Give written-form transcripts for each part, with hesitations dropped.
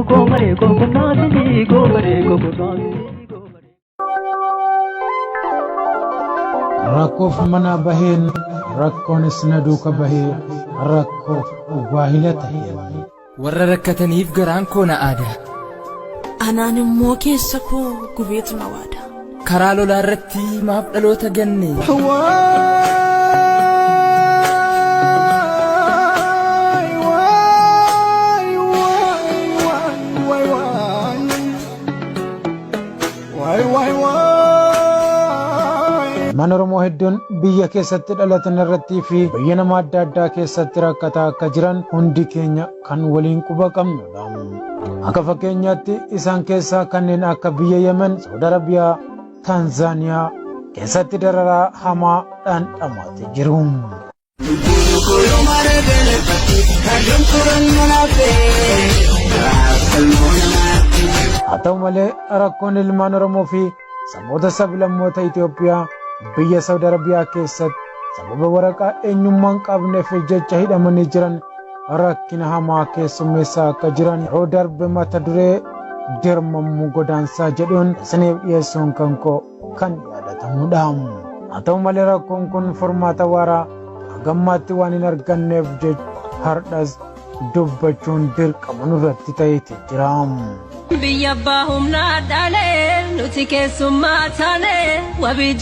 gomare gokunasini gomare gokunasini rakkoof mana baheen rakkoonis na duuka bahee rakkoof waahila ta'e warra rakkataniif garaan koo na aada anaan immoo keessa koo gubeetu na waada karaa lolaa irratti maaf dhaloota ganne Mana Oromoo hedduun biyya keessatti dhalatan irratti fi biyya nama adda addaa keessatti rakkataa akka jiran hundi keenya kan waliin quba qabnudha. Akka fakkeenyaatti isaan keessaa kanneen akka biyya Yemen, Saudi Arabiyaa, Tanzaaniyaa keessatti dararaa hamaadhaan dhamaatee jiru. Haa ta'u malee rakkoon ilmaan Oromoo fi saboota sablammoota Itoophiyaa biyya Saudi Arabiyaa keessatti sababa waraqaa eenyummaan qabneef jecha hidhamanii jiran rakkina hamaa keessummeessaa akka jiran yeroo darbe mata duree dirmamuu godaansaa jedhuun isiniif dhiyeessuun kan yaadatamudha. Haa ta'u malee rakkoon kun furmaata waaraa hagammaatti waan hin arganneef jecha hardhas dubbachuun dirqama nurratti ta'eeti jira. Biyya abbaa humnaa dhaalee nuti keessummaa taane wabii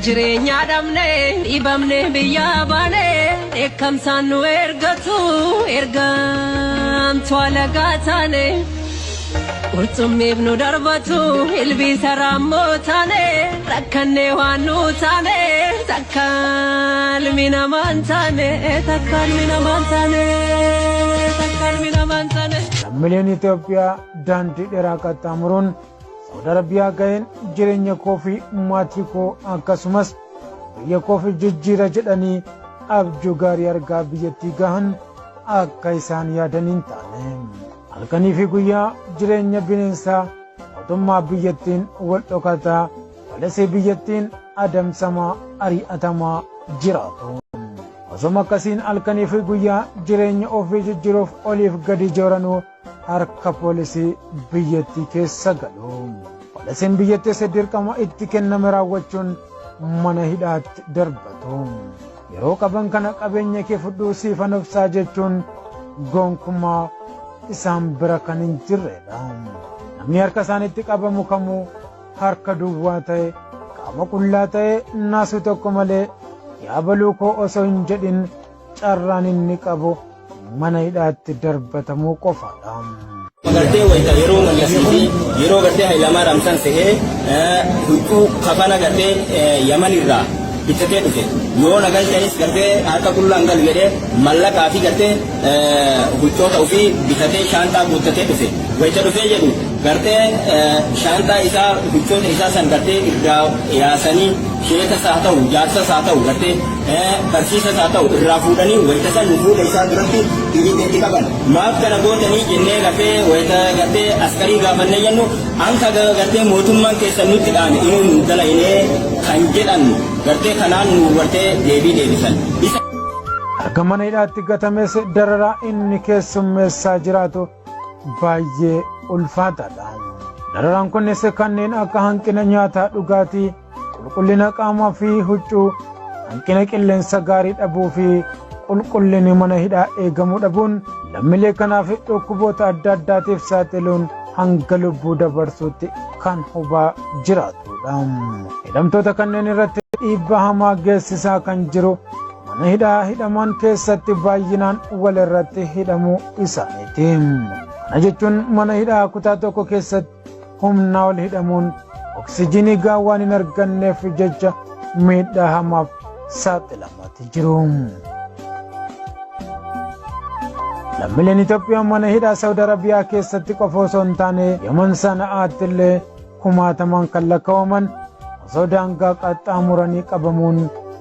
jireenyaa dhabne dhibamne biyya baane eekkamsaan nu ergatu ergamtu alagaa taane qurxummiif nu darbatu ilbiisa raammoo taane rakkanne waan nu taane takkaalmi namaan taane. Lammiileen Itoophiyaa daandii dheeraa qaxxaamuruun Saudi Arabiyaa ga'een jireenya koo fi maatii koo akkasumas biyya koo fi jijjiira jedhanii abjuu gaarii argaa biyyattii gahan akka isaan yaadaniin taane. Halkanii fi guyyaa jireenya bineensaa mootummaa biyyattiin wal dhokataa walasee biyyattiin adamsamaa ari'atamaa jiraatu. Osoma akkasiin halkanii fi guyyaa jireenya ofii jijjiiruuf oliif gadi jooranuu harka poolisii biyyattii keessa galu. Poolisiin biyyattiis dirqama itti kenname raawwachuun mana hidhaatti darbatu. Yeroo qaban kana qabeenya kee fudhuu siifan obsaa jechuun gonkumaa isaan bira kan hin jirredha. Namni harka isaanitti qabamu kamuu harka duwwaa ta'e qaama qullaa ta'e naasu tokko malee yaabaluu koo osoo hin jedhin carraan inni qabu mana hidhaatti darbatamuu qofaadha. Gartee wayita yeroo mallasii yeroo gartee Hayilamaar Ramsan sehee huccuu kafana gartee Yaman irraa bitatee dhufe yoo nagalchanis gartee harka qullaan gal jedhee mallaqaa fi gartee huccoota ofii bitatee shaantaa guuttatee dhufe wayita dhufee jedhu gartee shaantaa isaa huccoota isaa san gartee irraa yaasanii sheetas haa ta'u jaarsas haa ta'u gartee barsiisas haa ta'u irraa fuudhanii wayita san fuula isaa duratti hiriitti qaban maaf kana gootanii jennee gartee wayita gartee askarii gaafannee jennu anka gartee mootummaan keessan nutti dhaame inni dalainee kan jedhan gartee kanaan nu gartee deebisan. Harka mana hidhaatti gatames dararaa inni keessummeessaa jiraatu baay'ee ulfaataadha. Dararaan kunis kanneen akka hanqina nyaataa dhugaatii, qulqullina qaamaa fi huccuu, hanqina qilleensa gaarii dhabuu fi qulqullinni mana hidhaa eegamuu dhabuun lammiilee kanaaf dhukkuboota adda addaatiif saaxiluun hanga lubbuu dabarsuutti kan hubaa jiraatudha. Hidhamtoota kanneen irratti dhiibbaa hamaa geessisaa kan jiru mana hidhaa hidhaman keessatti baay'inaan wal irratti hidhamuu isaaniiti. Kana jechuun mana hidhaa kutaa tokko keessatti humnaa ol hidhamuun oksijiinii gahaa waan hin arganneef jecha miidhaa hamaaf saaxilamaa jiru. Lammiileen Itoophiyaa mana hidhaa Saudi Arabiyaa keessatti qofa osoo hin taane Yemen sana'aatti illee kumaataman kan lakkaa'aman osoo daangaa qaxxaamuranii qabamuun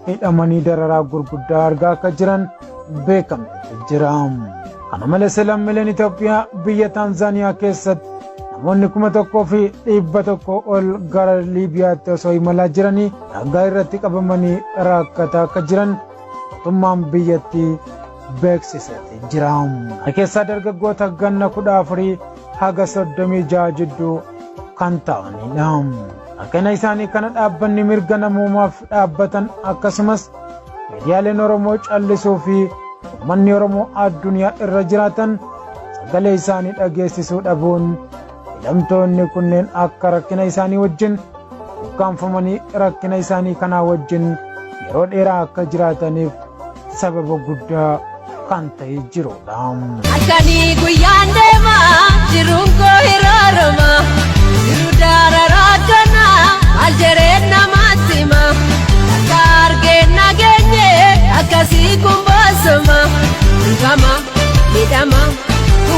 hidhamanii dararaa gurguddaa argaa akka jiran beekametu jira. Kana malees lammiileen Itoophiyaa biyya Tanzaaniyaa keessatti namoonni 1,100 ol gara Liibiyaatti osoo imalaa jiranii daangaa irratti qabamanii rakkataa akka jiran mootummaan biyyattii beeksisee jira. Keessaa dargaggoota ganna 14 haga 36 jidduu kan ta'anidha. Akkana isaanii kana dhaabbanni mirga namoomaaf dhaabbatan akkasumas miidiyaaleen Oromoo callisuu fi uummanni Oromoo addunyaa irra jiraatan sagalee isaanii dhageessisuu dhabuun hidhamtoonni kunneen akka rakkina isaanii wajjin ukkaanfamanii rakkina isaanii kanaa wajjin yeroo dheeraa akka jiraataniif sababa guddaa kan ta'e jirudha. Akanii guyyaan deemaa jiruun koo hiraarama jiru daararaa kana maal jireen namaatti hima akka argeen nageenye akkasii kun boosoma dhugama miidhama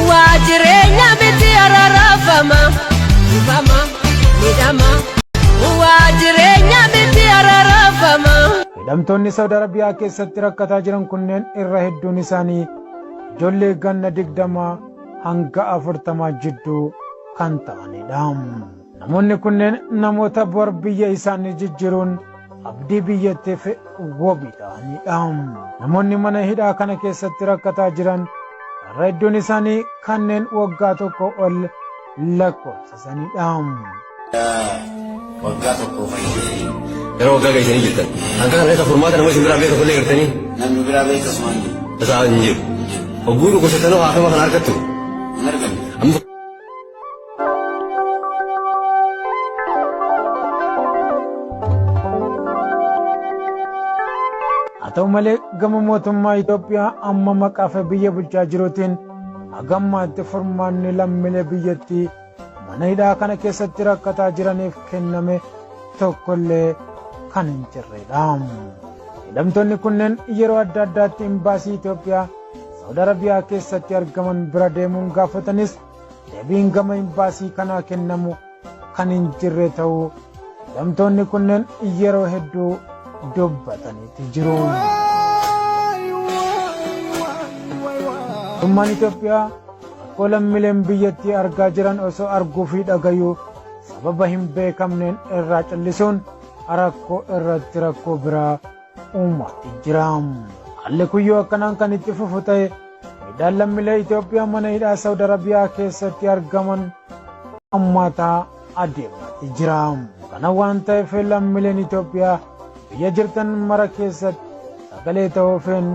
waa jireenya miti araarafama dhugama miidhama waa jireenya miti araarafama. Hidhamtoonni Saudi Arabiyaa keessatti rakkataa jiran kunneen irra hedduun isaanii ijoollee ganna 20 hanga 40 jidduu kan ta'anidha. Namoonni kunneen namoota bor biyya isaanii jijjiiruun abdii biyyattiif wabii ta'anidha. Namoonni mana hidhaa kana keessatti rakkataa jiran irra hedduun isaanii kanneen waggaa tokko ol lakkoofsisanidha. Waggaa tokko fayyadamanii yeroo waggaa geessanii jirtan hanga kana isa furmaata nama isin biraa beeka kullee gartanii namni biraa beeka asumaan jiru isaa hin jiru hogguu dhukkubsatanoo haafama kana argattu hin arganne. Haa ta'u malee gama mootummaa Itoophiyaa amma maqaa fi biyya bulchaa jiruutiin hagammaatti furmaanni lammiilee biyyattii mana hidhaa kana keessatti rakkataa jiraniif kenname tokkollee kan hin jirredha. Hidhamtoonni kunneen yeroo adda addaatti imbaasii Itoophiyaa Saudi Arabiyaa keessatti argaman bira deemuun gaafatanis deebiin gama imbaasii kanaa kennamu kan hin jirre ta'uu hidhamtoonni kunneen yeroo hedduu dubbataniiti jiru. Mootummaan Itoophiyaa akkoo lammiileen biyyattii argaa jiran osoo arguu fi dhagayuu sababa hin beekamneen irraa callisuun rakkoo irratti rakkoo biraa uumaatti jira. Haalli kuyyoo akkanaan kan itti fufu ta'e miidhaan lammiilee Itoophiyaa mana hidhaa Saudi Arabiyaa keessatti argaman hammaataa adeemaatti jira. Kana waan ta'eef lammiileen Itoophiyaa biyya jirtan mara keessatti sagalee ta'uufin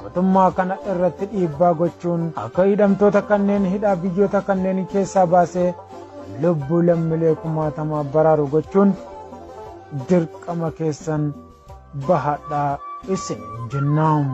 mootummaa kana irratti dhiibbaa gochuun akka hidhamtoota kanneen hidhaa biyyoota kanneen keessaa baasee lubbuu lammiilee kumaatamaa baraaru gochuun dirqama keessan bahadhaa isin jennaan.